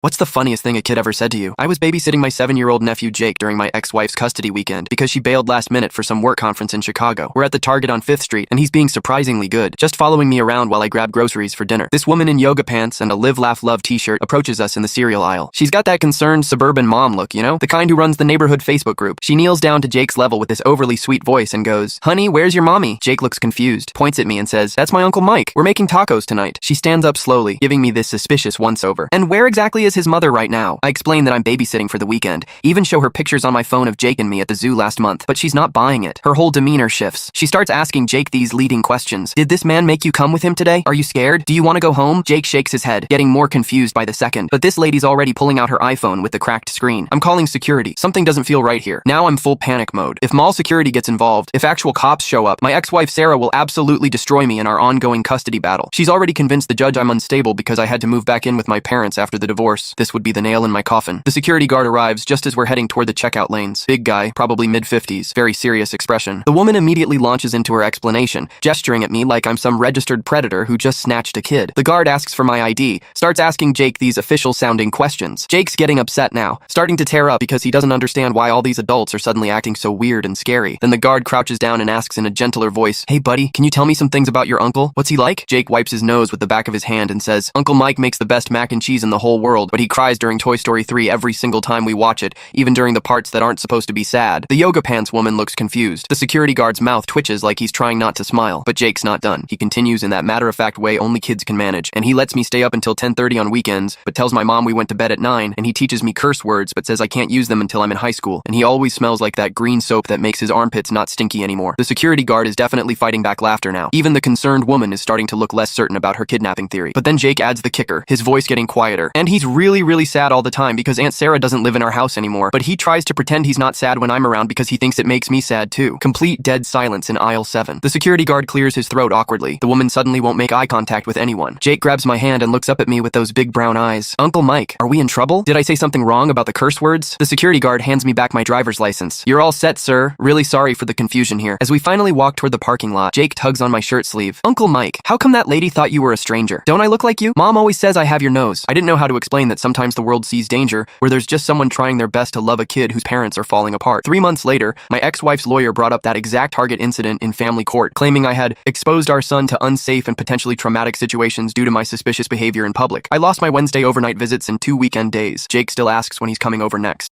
What's the funniest thing a kid ever said to you? I was babysitting my 7-year-old nephew Jake during my ex-wife's custody weekend because she bailed last minute for some work conference in Chicago. We're at the Target on 5th Street, and he's being surprisingly good, just following me around while I grab groceries for dinner. This woman in yoga pants and a Live Laugh Love t-shirt approaches us in the cereal aisle. She's got that concerned suburban mom look, you know? The kind who runs the neighborhood Facebook group. She kneels down to Jake's level with this overly sweet voice and goes, "Honey, where's your mommy?" Jake looks confused, points at me and says, "That's my Uncle Mike. We're making tacos tonight." She stands up slowly, giving me this suspicious once-over. "And where exactly is his mother right now?" I explain that I'm babysitting for the weekend, even show her pictures on my phone of Jake and me at the zoo last month, but she's not buying it. Her whole demeanor shifts. She starts asking Jake these leading questions. "Did this man make you come with him today? Are you scared? Do you want to go home?" Jake shakes his head, getting more confused by the second, but this lady's already pulling out her iPhone with the cracked screen. I'm calling security. Something doesn't feel right here. Now I'm full panic mode. If mall security gets involved, if actual cops show up, my ex-wife Sarah will absolutely destroy me in our ongoing custody battle. She's already convinced the judge I'm unstable because I had to move back in with my parents after the divorce. This would be the nail in my coffin. The security guard arrives just as we're heading toward the checkout lanes. Big guy, probably mid-50s, very serious expression. The woman immediately launches into her explanation, gesturing at me like I'm some registered predator who just snatched a kid. The guard asks for my ID, starts asking Jake these official-sounding questions. Jake's getting upset now, starting to tear up because he doesn't understand why all these adults are suddenly acting so weird and scary. Then the guard crouches down and asks in a gentler voice, "Hey buddy, can you tell me some things about your uncle? What's he like?" Jake wipes his nose with the back of his hand and says, "Uncle Mike makes the best mac and cheese in the whole world, but he cries during Toy Story 3 every single time we watch it, even during the parts that aren't supposed to be sad." The yoga pants woman looks confused. The security guard's mouth twitches like he's trying not to smile, but Jake's not done. He continues in that matter-of-fact way only kids can manage, and he lets me stay up until 10:30 on weekends, but tells my mom we went to bed at 9, and he teaches me curse words but says I can't use them until I'm in high school, and he always smells like that green soap that makes his armpits not stinky anymore. The security guard is definitely fighting back laughter now. Even the concerned woman is starting to look less certain about her kidnapping theory. But then Jake adds the kicker, his voice getting quieter, and he's really sad all the time because Aunt Sarah doesn't live in our house anymore, but he tries to pretend he's not sad when I'm around because he thinks it makes me sad too. Complete dead silence in aisle 7. The security guard clears his throat awkwardly. The woman suddenly won't make eye contact with anyone. Jake grabs my hand and looks up at me with those big brown eyes. "Uncle Mike, are we in trouble? Did I say something wrong about the curse words?" The security guard hands me back my driver's license. "You're all set, sir. Really sorry for the confusion here." As we finally walk toward the parking lot, Jake tugs on my shirt sleeve. "Uncle Mike, how come that lady thought you were a stranger? Don't I look like you? Mom always says I have your nose." I didn't know how to explain that sometimes the world sees danger where there's just someone trying their best to love a kid whose parents are falling apart. 3 months later, my ex-wife's lawyer brought up that exact Target incident in family court, claiming I had exposed our son to unsafe and potentially traumatic situations due to my suspicious behavior in public. I lost my Wednesday overnight visits and 2 weekend days. Jake still asks when he's coming over next.